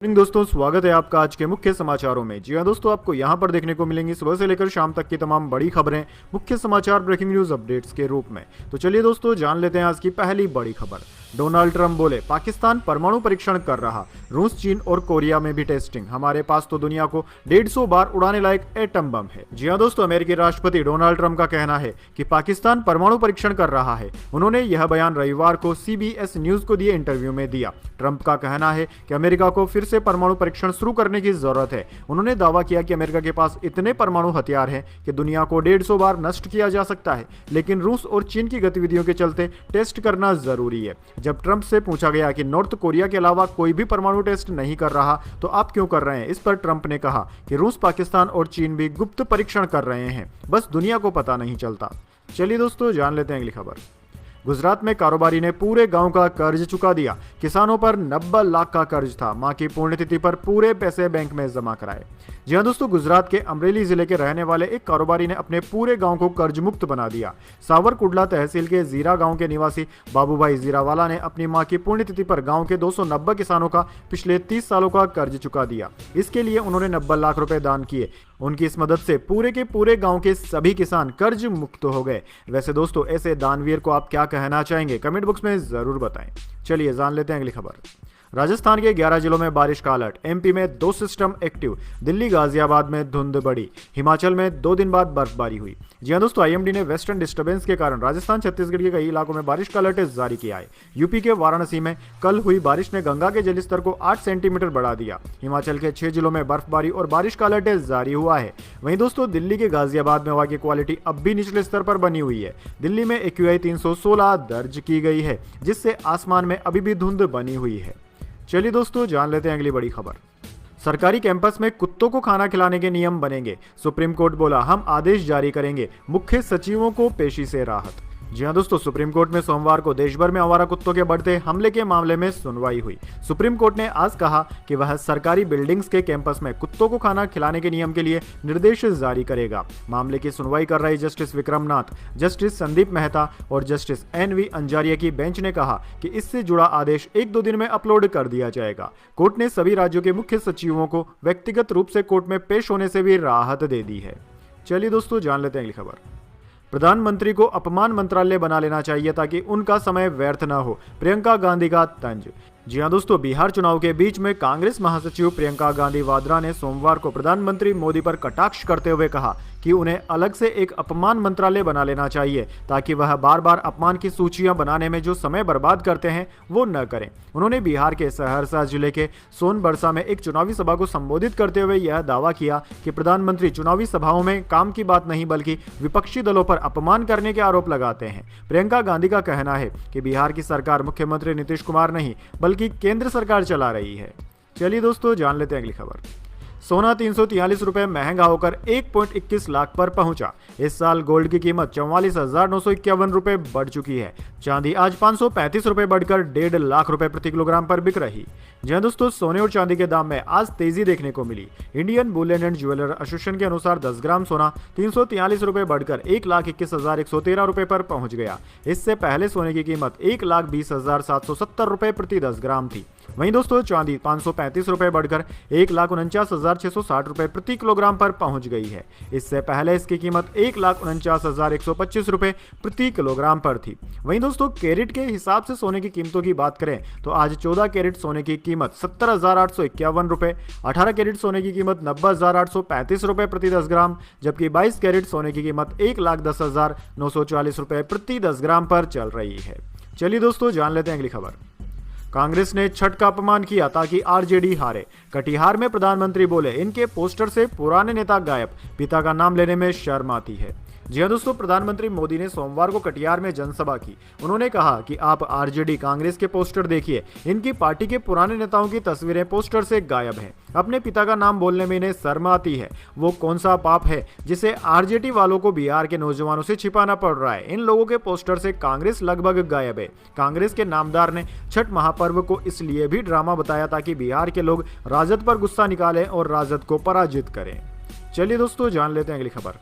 दोस्तों, स्वागत है आपका आज के मुख्य समाचारों में। जी हाँ दोस्तों, आपको यहाँ पर देखने को मिलेंगी सुबह से लेकर शाम तक की तमाम बड़ी खबरें मुख्य समाचार ब्रेकिंग न्यूज अपडेट्स के रूप में। तो चलिए दोस्तों, जान लेते हैं आज की पहली बड़ी खबर। डोनाल्ड ट्रंप बोले, पाकिस्तान परमाणु परीक्षण कर रहा, रूस, चीन और कोरिया में भी टेस्टिंग। हमारे पास तो दुनिया को 150 बार उड़ाने लायक एटम बम है। जी हाँ दोस्तों, अमेरिकी राष्ट्रपति डोनाल्ड ट्रंप का कहना है कि पाकिस्तान परमाणु परीक्षण कर रहा है। उन्होंने यह बयान रविवार को CBS न्यूज को दिए इंटरव्यू में दिया। ट्रंप का कहना है कि अमेरिका को फिर से परमाणु परीक्षण शुरू करने की जरूरत है। उन्होंने दावा किया कि अमेरिका के पास इतने परमाणु हथियार हैं कि दुनिया को 150 बार नष्ट किया जा सकता है, लेकिन रूस और चीन की गतिविधियों के चलते टेस्ट करना जरूरी है। जब ट्रंप से पूछा गया कि नॉर्थ कोरिया के अलावा कोई भी परमाणु टेस्ट नहीं कर रहा तो आप क्यों कर रहे हैं, इस पर ट्रंप ने कहा कि रूस, पाकिस्तान और चीन भी गुप्त परीक्षण कर रहे हैं, बस दुनिया को पता नहीं चलता। चलिए दोस्तों, जान लेते हैं अगली खबर। गुजरात में कारोबारी ने पूरे गांव का कर्ज चुका दिया। किसानों पर 90 लाख का कर्ज था। मां की पुण्यतिथि पर पूरे पैसे बैंक में जमा कराए। जी हां दोस्तों, गुजरात के अमरेली जिले के रहने वाले एक कारोबारी ने अपने पूरे गांव को कर्ज मुक्त बना दिया। सावरकुंडला तहसील के जीरा गांव के निवासी बाबूभाई जीरावाला ने अपनी मां की पुण्यतिथि पर गांव के 290 किसानों का पिछले 30 सालों का कर्ज चुका दिया। इसके लिए उन्होंने 90 लाख रुपए दान किए। उनकी इस मदद से पूरे के पूरे गांव के सभी किसान कर्ज मुक्त हो गए। वैसे दोस्तों, ऐसे दानवीर को आप क्या कहना चाहेंगे, कमेंट बॉक्स में जरूर बताएं। चलिए जान लेते हैं अगली खबर। राजस्थान के 11 जिलों में बारिश का अलर्ट। MP में 2 सिस्टम एक्टिव। दिल्ली, गाजियाबाद में धुंध बढ़ी। हिमाचल में 2 दिन बाद बर्फबारी हुई। जी हां दोस्तों, IMD ने वेस्टर्न डिस्टर्बेंस के कारण राजस्थान, छत्तीसगढ़ के कई इलाकों में बारिश का अलर्ट जारी किया है। यूपी के वाराणसी में कल हुई बारिश ने गंगा के जलस्तर को 8 सेंटीमीटर बढ़ा दिया। हिमाचल के 6 जिलों में बर्फबारी और बारिश का अलर्ट जारी हुआ है। वहीं दोस्तों, दिल्ली के गाजियाबाद में हवा की क्वालिटी अब भी निचले स्तर पर बनी हुई है। दिल्ली में AQI 316 दर्ज की गई है, जिससे आसमान में अभी भी धुंध बनी हुई है। चलिए दोस्तों, जान लेते हैं अगली बड़ी खबर। सरकारी कैंपस में कुत्तों को खाना खिलाने के नियम बनेंगे। सुप्रीम कोर्ट बोला, हम आदेश जारी करेंगे। मुख्य सचिवों को पेशी से राहत। जी हां दोस्तों, सुप्रीम कोर्ट में सोमवार को देश भर में आवारा कुत्तों के बढ़ते हमले के मामले में सुनवाई हुई। सुप्रीम कोर्ट ने आज कहा कि वह सरकारी बिल्डिंग्स के कैंपस में कुत्तों को खाना खिलाने के नियम के लिए निर्देश जारी करेगा। मामले की सुनवाई कर रही जस्टिस विक्रमनाथ, जस्टिस संदीप मेहता और जस्टिस NV अंजारिया की बेंच ने कहा कि इससे जुड़ा आदेश 1-2 दिन में अपलोड कर दिया जाएगा। कोर्ट ने सभी राज्यों के मुख्य सचिवों को व्यक्तिगत रूप से कोर्ट में पेश होने से भी राहत दे दी है। चलिए दोस्तों, जान लेते हैं अगली खबर। प्रधानमंत्री को अपमान मंत्रालय बना लेना चाहिए ताकि उनका समय व्यर्थ न हो। प्रियंका गांधी का तंज। जी हां दोस्तों, बिहार चुनाव के बीच में कांग्रेस महासचिव प्रियंका गांधी वाड्रा ने सोमवार को प्रधानमंत्री मोदी पर कटाक्ष करते हुए कहा कि उन्हें अलग से एक अपमान मंत्रालय बना लेना चाहिए ताकि वह बार बार अपमान की सूचियां बनाने में जो समय बर्बाद करते हैं वो न करें। उन्होंने बिहार के सहरसा जिले के सोनबरसा में एक चुनावी सभा को संबोधित करते हुए यह दावा किया कि प्रधानमंत्री चुनावी सभाओं में काम की बात नहीं बल्कि विपक्षी दलों पर अपमान करने के आरोप लगाते हैं। प्रियंका गांधी का कहना है कि बिहार की सरकार मुख्यमंत्री नीतीश कुमार नहीं बल्कि केंद्र सरकार चला रही है। चलिए दोस्तों, जान लेते हैं अगली खबर। सोना 343 रुपए महंगा होकर 1.21 लाख पर पहुंचा। इस साल गोल्ड की कीमत 44,951 रुपए बढ़ चुकी है। चांदी आज 535 रुपए बढ़कर 1.5 लाख रुपए प्रति किलोग्राम पर बिक रही। जी हां दोस्तों, सोने और चांदी के दाम में आज तेजी देखने को मिली। Indian bullion and jeweller association के अनुसार 10 ग्राम सोना 343 रुपए बढ़कर 1,21,113 रुपए पर पहुंच गया। इससे पहले सोने की कीमत 1,20,770 रुपए प्रति 10 ग्राम थी। वहीं दोस्तों, चांदी 535 रुपए बढ़कर 1,49,660 रुपए प्रति किलोग्राम पर पहुंच गई है। इससे पहले इसकी कीमत 1,49,125 रुपए प्रति किलोग्राम पर थी। वहीं दोस्तों, कैरेट के हिसाब से सोने की कीमतों की बात करें तो आज 14 कैरेट सोने की कीमत 70,851 रुपए, 18 कैरेट सोने की कीमत 90,835 रुपए प्रति 10 ग्राम, जबकि 22 कैरेट सोने की कीमत 1,10,940 रुपए प्रति 10 ग्राम पर चल रही है। चलिए दोस्तों, जान लेते हैं अगली खबर। कांग्रेस ने छठ का अपमान किया ताकि RJD हारे। कटिहार में प्रधानमंत्री बोले, इनके पोस्टर से पुराने नेता गायब, पिता का नाम लेने में शर्म आती है। जी हां दोस्तों, प्रधानमंत्री मोदी ने सोमवार को कटिहार में जनसभा की। उन्होंने कहा कि आप RJD कांग्रेस के पोस्टर देखिए, इनकी पार्टी के पुराने नेताओं की तस्वीरें पोस्टर से गायब हैं। अपने पिता का नाम बोलने में इन्हें शर्म आती है। वो कौन सा पाप है जिसे RJD वालों को बिहार के नौजवानों से छिपाना पड़ रहा है। इन लोगों के पोस्टर से कांग्रेस लगभग गायब है। कांग्रेस के नामदार ने छठ महापर्व को इसलिए भी ड्रामा बताया ताकि बिहार के लोग राजद पर गुस्सा निकालें और राजद को पराजित करें। चलिए दोस्तों, जान लेते हैं अगली खबर।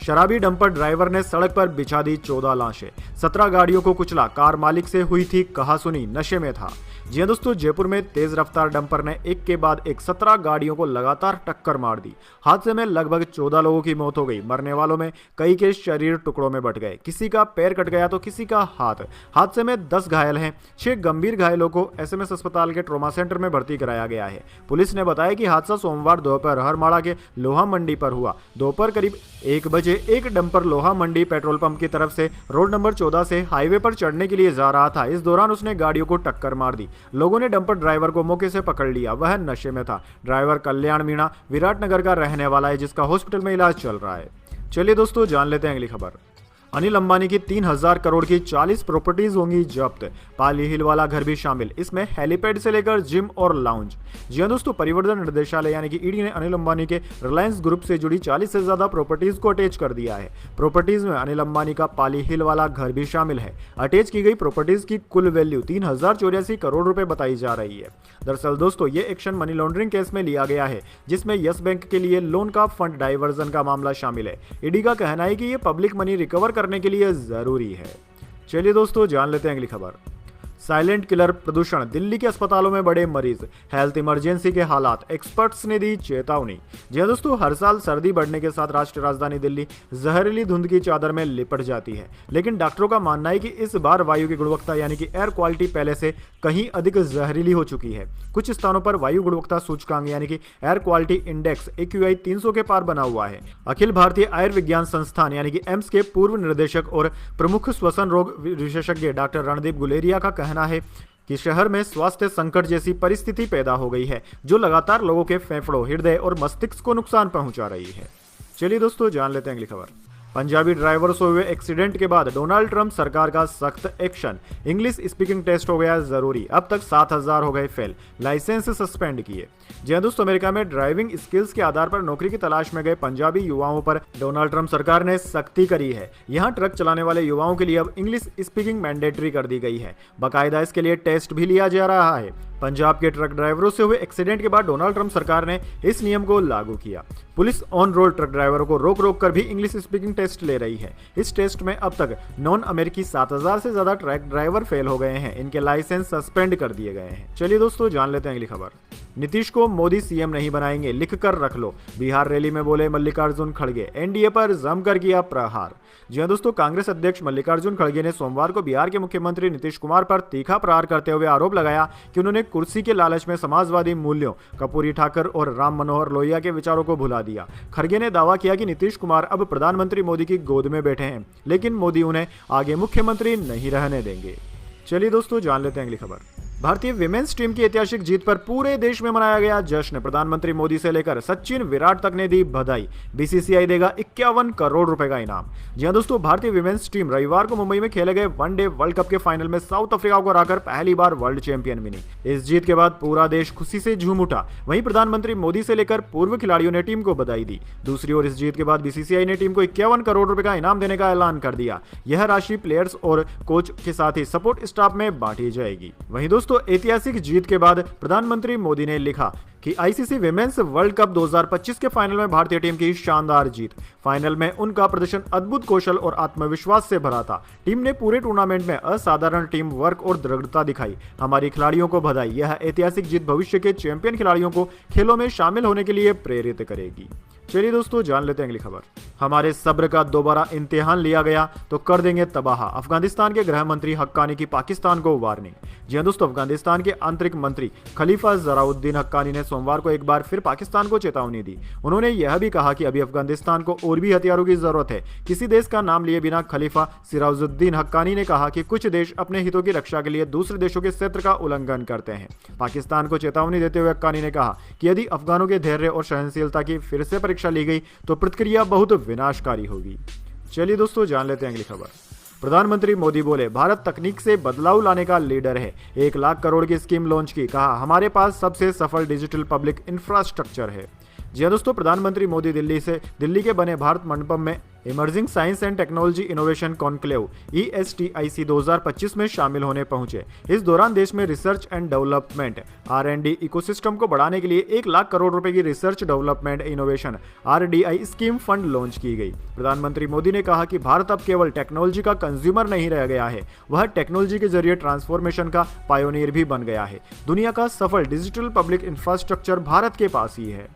शराबी डंपर ड्राइवर ने सड़क पर बिछा दी 14 लाशें, 17 गाड़ियों को कुचला, कार मालिक से हुई थी कहासुनी, नशे में था। जी हाँ दोस्तों, जयपुर में तेज रफ्तार डंपर ने एक के बाद एक 17 गाड़ियों को लगातार टक्कर मार दी। हादसे में लगभग 14 लोगों की मौत हो गई। मरने वालों में कई के शरीर टुकड़ों में बट गए, किसी का पैर कट गया तो किसी का हाथ। हादसे में 10 घायल हैं। 6 गंभीर घायलों को एसएमएस अस्पताल के ट्रॉमा सेंटर में भर्ती कराया गया है। पुलिस ने बताया कि हादसा सोमवार दोपहर हरमाड़ा के लोहा मंडी पर हुआ। दोपहर करीब 1 बजे एक डंपर लोहा मंडी पेट्रोल पंप की तरफ से रोड नंबर 14 से हाईवे पर चढ़ने के लिए जा रहा था। इस दौरान उसने गाड़ियों को टक्कर मार दी। लोगों ने डंपर ड्राइवर को मौके से पकड़ लिया। वह नशे में था। ड्राइवर कल्याण मीणा विराटनगर का रहने वाला है, जिसका हॉस्पिटल में इलाज चल रहा है। चलिए दोस्तों, जान लेते हैं अगली खबर। अनिल अंबानी की 3000 करोड़ की 40 प्रॉपर्टीज होंगी जब्त। पाली हिल वाला घर भी शामिल, इसमें हेलीपैड से लेकर जिम और लाउंज। जी हां दोस्तों, परिवर्तन निर्देशालय यानी कि ईडी ने अनिल अंबानी के रिलायंस ग्रुप से जुड़ी 40 से ज्यादा प्रॉपर्टीज को अटैच कर दिया है। प्रॉपर्टीज में अनिल अंबानी का पाली हिल वाला घर भी शामिल है। अटैच की गई प्रॉपर्टीज की कुल वैल्यू 3084 करोड़ रुपए बताई जा रही है। दरअसल दोस्तों, ये एक्शन मनी लॉन्ड्रिंग केस में लिया गया है, जिसमें यस बैंक के लिए लोन का फंड डाइवर्जन का मामला शामिल है। ईडी का कहना है कि ये पब्लिक मनी रिकवर करने के लिए जरूरी है। चलिए दोस्तों, जान लेते हैं अगली खबर। साइलेंट किलर प्रदूषण, दिल्ली के अस्पतालों में बड़े मरीज, हेल्थ इमरजेंसी के हालात, एक्सपर्ट्स ने दी चेतावनी। जी हां दोस्तों, हर साल सर्दी बढ़ने के साथ राष्ट्रीय राजधानी दिल्ली जहरीली धुंध की चादर में लिपट जाती है, लेकिन डॉक्टरों का मानना है कि इस बार वायु की गुणवत्ता यानी कि एयर क्वालिटी पहले से कहीं अधिक जहरीली हो चुकी है। कुछ स्थानों पर वायु गुणवत्ता सूचकांक यानी कि एयर क्वालिटी इंडेक्स AQI 300 के पार बना हुआ है। अखिल भारतीय आयुर्विज्ञान संस्थान यानी कि एम्स के पूर्व निदेशक और प्रमुख श्वसन रोग विशेषज्ञ डॉक्टर रणदीप गुलेरिया का कहना है कि शहर में स्वास्थ्य संकट जैसी परिस्थिति पैदा हो गई है, जो लगातार लोगों के फेफड़ों, हृदय और मस्तिष्क को नुकसान पहुंचा रही है। चलिए दोस्तों, जान लेते हैं अगली खबर। पंजाबी ड्राइवर से हुए एक्सीडेंट के बाद डोनाल्ड ट्रंप सरकार का सख्त एक्शन। इंग्लिश स्पीकिंग टेस्ट हो गया जरूरी। अब तक 7000 हो गए फेल, लाइसेंस सस्पेंड किए। जी हां दोस्तों, अमेरिका में ड्राइविंग स्किल्स के आधार पर नौकरी की तलाश में गए पंजाबी युवाओं पर डोनाल्ड ट्रंप सरकार ने सख्ती करी है। यहां ट्रक चलाने वाले युवाओं के लिए अब इंग्लिश स्पीकिंग मैंडेटरी कर दी गई है। बाकायदा इसके लिए टेस्ट भी लिया जा रहा है। पंजाब के ट्रक ड्राइवरों से हुए एक्सीडेंट के बाद डोनाल्ड ट्रंप सरकार ने इस नियम को लागू किया। पुलिस ऑन रोड ट्रक ड्राइवरों को रोक रोक कर भी इंग्लिश स्पीकिंग टेस्ट ले रही है। इस टेस्ट में अब तक नॉन अमेरिकी 7000 से ज्यादा ट्रक ड्राइवर फेल हो गए हैं। इनके लाइसेंस सस्पेंड कर दिए गए हैं। चलिए दोस्तों, जान लेते हैं अगली खबर। नीतीश को मोदी सीएम नहीं बनाएंगे, लिख कर रख लो। बिहार रैली में बोले मल्लिकार्जुन खड़गे, एनडीए पर जमकर किया प्रहार। जी हां दोस्तों, कांग्रेस अध्यक्ष मल्लिकार्जुन खड़गे ने सोमवार को बिहार के मुख्यमंत्री नीतीश कुमार पर तीखा प्रहार करते हुए आरोप लगाया कि उन्होंने कुर्सी के लालच में समाजवादी मूल्यों, कपूरी ठाकर और राम मनोहर लोहिया के विचारों को भुला दिया। खड़गे ने दावा किया कि नीतीश कुमार अब प्रधानमंत्री मोदी की गोद में बैठे हैं, लेकिन मोदी उन्हें आगे मुख्यमंत्री नहीं रहने देंगे। चलिए दोस्तों, जान लेते हैं अगली खबर। भारतीय विमेंस टीम की ऐतिहासिक जीत पर पूरे देश में मनाया गया जश्न। प्रधानमंत्री मोदी से लेकर सचिन, विराट तक ने दी बधाई। बीसीसीआई देगा 51 करोड़ रुपए का इनाम। जी हां दोस्तों, भारतीय विमेंस टीम रविवार को मुंबई में खेले गए वनडे वर्ल्ड कप के फाइनल में साउथ अफ्रीका को हराकर पहली बार वर्ल्ड चैंपियन बनी। इस जीत के बाद पूरा देश खुशी से झूम उठा। वहीं प्रधानमंत्री मोदी से लेकर पूर्व खिलाड़ियों ने टीम को बधाई दी। दूसरी ओर इस जीत के बाद बीसीसीआई ने टीम को 51 करोड़ रुपए का इनाम देने का ऐलान कर दिया। यह राशि प्लेयर्स और कोच के साथ ही सपोर्ट स्टाफ में बांटी जाएगी। वहीं दोस्तों, ऐतिहासिक जीत के बाद प्रधानमंत्री मोदी ने लिखा कि आईसीसी विमेंस वर्ल्ड कप 2025 के फाइनल में भारतीय टीम की शानदार जीत। फाइनल में उनका प्रदर्शन अद्भुत कौशल और आत्मविश्वास से भरा था। टीम ने पूरे टूर्नामेंट में असाधारण टीम वर्क और दृढ़ता दिखाई। हमारी खिलाड़ियों को बधाई। यह ऐतिहासिक जीत भविष्य के चैंपियन खिलाड़ियों को खेलों में शामिल होने के लिए प्रेरित करेगी। चलिए दोस्तों, जान लेते हैं अगली खबर। हमारे सब्र का दोबारा इम्तिहान लिया गया तो कर देंगे तबाह। अफगानिस्तान के गृह मंत्री हक्कानी की पाकिस्तान को वार्निंग। जी हां दोस्तों, अफगानिस्तान के आंतरिक मंत्री खलीफा जराउद्दीन हक्कानी ने सोमवार को एक बार फिर पाकिस्तान को चेतावनी दी। उन्होंने यह भी कहा कि अभी अफगानिस्तान को और भी हथियारों की जरूरत है। किसी देश का नाम लिए बिना खलीफा सिराजुद्दीन हक्कानी ने कहा कि कुछ देश अपने हितों की रक्षा के लिए दूसरे देशों के क्षेत्र का उल्लंघन करते हैं। पाकिस्तान को चेतावनी देते हुए हक्कानी ने कहा कि यदि अफगानों के धैर्य और सहनशीलता की फिर से परीक्षा ली गई तो प्रतिक्रिया बहुत विनाशकारी होगी। चलिए दोस्तों, जान लेते हैं अगली खबर। प्रधानमंत्री मोदी बोले भारत तकनीक से बदलाव लाने का लीडर है। 1 लाख करोड़ की स्कीम लॉन्च की। कहा हमारे पास सबसे सफल डिजिटल पब्लिक इंफ्रास्ट्रक्चर है। जी हाँ दोस्तों, प्रधानमंत्री मोदी दिल्ली के बने भारत मंडपम में emerging science and technology innovation conclave ESTIC 2025 में शामिल होने पहुंचे। इस दौरान देश में research and development R&D ecosystem को बढ़ाने के लिए 1 लाख करोड़ रुपए की research development innovation RDI scheme fund launch की गई। प्रधानमंत्री मोदी ने कहा कि भारत अब केवल टेक्नोलॉजी का कंज्यूमर नहीं रह गया है, वह टेक्नोलॉजी के जरिए ट्रांसफॉर्मेशन का पायोनियर भी बन गया है। दुनिया का सफल डिजिटल पब्लिक इंफ्रास्ट्रक्चर भारत के पास ही है।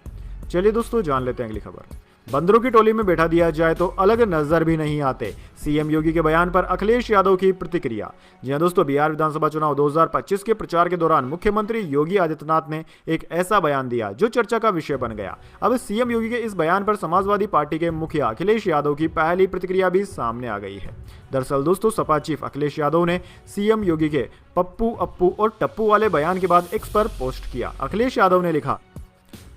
चलिए दोस्तों, जान लेते हैं अगली खबर। बंदरों की टोली में बैठा दिया जाए तो अलग नजर भी नहीं आते, CM योगी के बयान पर अखिलेश यादव की प्रतिक्रिया। जी हां दोस्तों, बिहार विधानसभा चुनाव 2025 के प्रचार के दौरान मुख्यमंत्री योगी आदित्यनाथ ने एक ऐसा बयान दिया जो चर्चा का विषय बन गया। अब CM योगी के इस बयान पर समाजवादी पार्टी के मुखिया अखिलेश यादव की पहली प्रतिक्रिया भी सामने आ गई है। दरअसल दोस्तों, सपा चीफ अखिलेश यादव ने CM योगी के पप्पू, अप्पू और टप्पू वाले बयान के बाद X पर पोस्ट किया। अखिलेश यादव ने लिखा,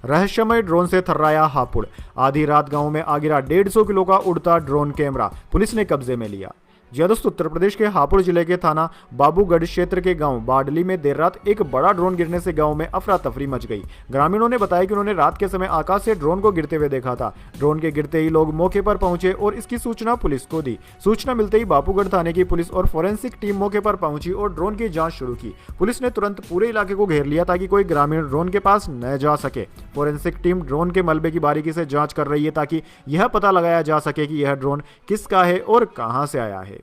रहस्यमय ड्रोन से थर्राया हापुड़, आधी रात गांव में आ गिरा 150 किलो का उड़ता ड्रोन कैमरा, पुलिस ने कब्जे में लिया। जी हां दोस्तों, उत्तर प्रदेश के हापुड़ जिले के थाना बाबूगढ़ क्षेत्र के गांव बाडली में देर रात एक बड़ा ड्रोन गिरने से गांव में अफरा तफरी मच गई। ग्रामीणों ने बताया कि उन्होंने रात के समय आकाश से ड्रोन को गिरते हुए देखा था। ड्रोन के गिरते ही लोग मौके पर पहुंचे और इसकी सूचना पुलिस को दी। सूचना मिलते ही बाबूगढ़ थाने की पुलिस और फोरेंसिक टीम मौके पर पहुंची और ड्रोन की जांच शुरू की। पुलिस ने तुरंत पूरे इलाके को घेर लिया ताकि कोई ग्रामीण ड्रोन के पास न जा सके। फोरेंसिक टीम ड्रोन के मलबे की बारीकी से जांच कर रही है ताकि यह पता लगाया जा सके कि यह ड्रोन किसका है और कहां से आया है।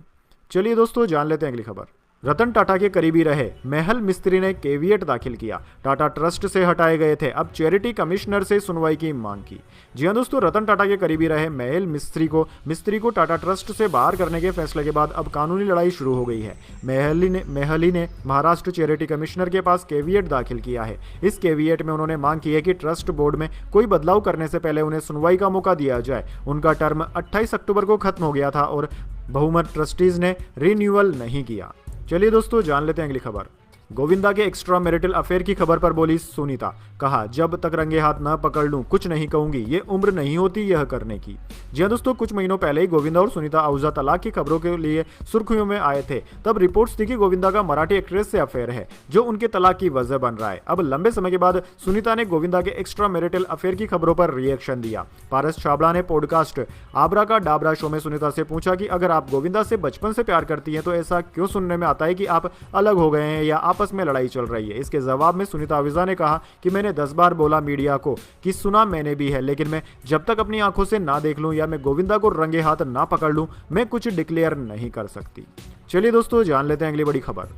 चलिए दोस्तों, जान लेते हैं अगली खबर। रतन टाटा के करीबी रहे मेहल मिस्त्री ने केविएट दाखिल किया। टाटा ट्रस्ट से हटाए गए थे, अब चैरिटी कमिश्नर से सुनवाई की मांग की। जी हां दोस्तों, रतन टाटा के करीबी रहे मेहल मिस्त्री को टाटा ट्रस्ट से बाहर करने के फैसले के बाद अब कानूनी लड़ाई शुरू हो गई है। मेहली ने महाराष्ट्र चैरिटी कमिश्नर के पास केविएट दाखिल किया है। इस केविएट में उन्होंने मांग की है कि ट्रस्ट बोर्ड में कोई बदलाव करने से पहले उन्हें सुनवाई का मौका दिया जाए। उनका टर्म 28 अक्टूबर को खत्म हो गया था और बहुमत ट्रस्टीज ने रिन्यूअल नहीं किया। चलिए दोस्तों, जान लेते हैं अगली खबर। गोविंदा के एक्स्ट्रा मैरिटल अफेयर की खबर पर बोली सुनीता, कहा जब तक रंगे हाथ न पकड़ लूं कुछ नहीं कहूंगी, ये उम्र नहीं होती यह करने की। जी हां दोस्तों, कुछ महीनों पहले ही गोविंदा और सुनीता आहूजा तलाक की खबरों के लिए सुर्खियों में आए थे। तब रिपोर्ट्स थी कि गोविंदा का मराठी एक्ट्रेस से अफेयर है जो उनके तलाक की वजह बन रहा है। अब लंबे समय के बाद सुनीता ने गोविंदा के एक्स्ट्रा मैरिटल अफेयर की खबरों पर रिएक्शन दिया। पारस छाबड़ा ने पॉडकास्ट आबरा का डाबरा शो में सुनीता से पूछा कि अगर आप गोविंदा से बचपन से प्यार करती हैं तो ऐसा क्यों सुनने में आता है कि आप अलग हो गए हैं या आपस में लड़ाई चल रही है। इसके जवाब में सुनीता आहूजा ने कहा कि मैंने 10 बार बोला मीडिया को कि सुना मैंने भी है, लेकिन मैं जब तक अपनी आंखों से ना देख लूं या मैं गोविंदा को रंगे हाथ ना पकड़ लूं मैं कुछ डिक्लेयर नहीं कर सकती। चलिए दोस्तों, जान लेते हैं अगली बड़ी खबर।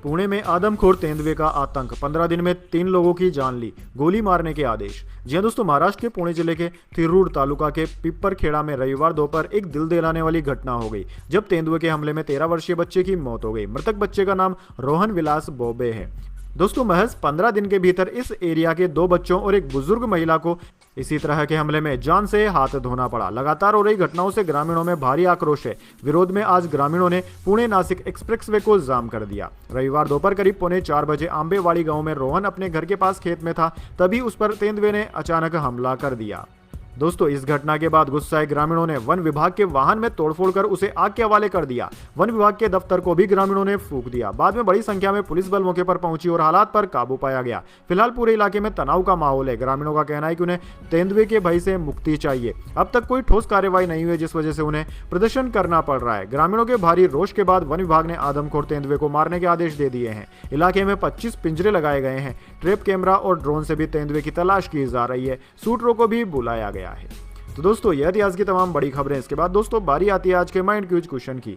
पुणे में आदमखोर तेंदुए का आतंक, 15 दिन में 3 लोगों की जान ली, गोली मारने के आदेश। जी हां दोस्तों, महाराष्ट्र के पुणे जिले के थिरूर तालुका के पिपरखेड़ा में रविवार दोपहर एक दिल दहलाने वाली घटना हो गई जब तेंदुए के हमले में 13 वर्षीय बच्चे की मौत हो गई। मृतक बच्चे का नाम रोहन विलास बोबे है। दोस्तों, महज 15 दिन के भीतर इस एरिया के 2 बच्चों और एक बुजुर्ग महिला को इसी तरह के हमले में जान से हाथ धोना पड़ा। लगातार हो रही घटनाओं से ग्रामीणों में भारी आक्रोश है। विरोध में आज ग्रामीणों ने पुणे नासिक एक्सप्रेसवे को जाम कर दिया। रविवार दोपहर करीब 3:45 बजे आंबेवाड़ी गांव में रोहन अपने घर के पास खेत में था, तभी उस पर तेंदुए ने अचानक हमला कर दिया। दोस्तों, इस घटना के बाद गुस्साए ग्रामीणों ने वन विभाग के वाहन में तोड़फोड़ कर उसे आग के हवाले कर दिया। वन विभाग के दफ्तर को भी ग्रामीणों ने फूंक दिया। बाद में बड़ी संख्या में पुलिस बल मौके पर पहुंची और हालात पर काबू पाया गया। फिलहाल पूरे इलाके में तनाव का माहौल है। ग्रामीणों का कहना है कि उन्हें तेंदुए के भय से मुक्ति चाहिए। अब तक कोई ठोस कार्रवाई नहीं हुई जिस वजह से उन्हें प्रदर्शन करना पड़ रहा है। ग्रामीणों के भारी रोष के बाद वन विभाग ने आदमखोर तेंदुए को मारने के आदेश दे दिए हैं। इलाके में 25 पिंजरे लगाए गए हैं। ट्रैप कैमरा और ड्रोन से भी तेंदुए की तलाश की जा रही है। शूटरों को भी बुलाया गया है। तो दोस्तों, यह थी आज की तमाम बड़ी खबरें। इसके बाद दोस्तों बारी आती है आज के माइंड क्यूज क्वेश्चन की।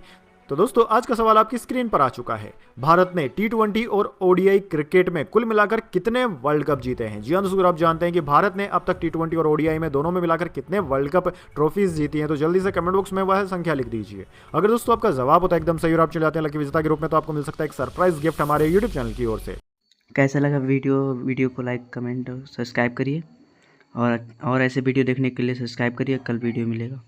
तो दोस्तों, आज का सवाल आपकी स्क्रीन पर आ चुका है। भारत ने T20 और ODI क्रिकेट में कुल मिलाकर कितने वर्ल्ड कप जीते हैं? जी हां दोस्तों, आप जानते हैं कि भारत ने अब तक T20 और ODI में दोनों में मिलाकर कितने वर्ल्ड कप ट्रॉफीज जीती हैं? तो जल्दी से कमेंट बॉक्स में वह संख्या लिख दीजिए। अगर दोस्तों आपका जवाब होता है एकदम सही और आप चले जाते हैं लकी विजेता के रूप में, तो आपको मिल सकता है एक सरप्राइज गिफ्ट हमारे यूट्यूब चैनल की ओर से। कैसा लगा वीडियो को लाइक कमेंट और सब्सक्राइब करिए और ऐसे वीडियो देखने के लिए सब्सक्राइब करिए। कल वीडियो मिलेगा।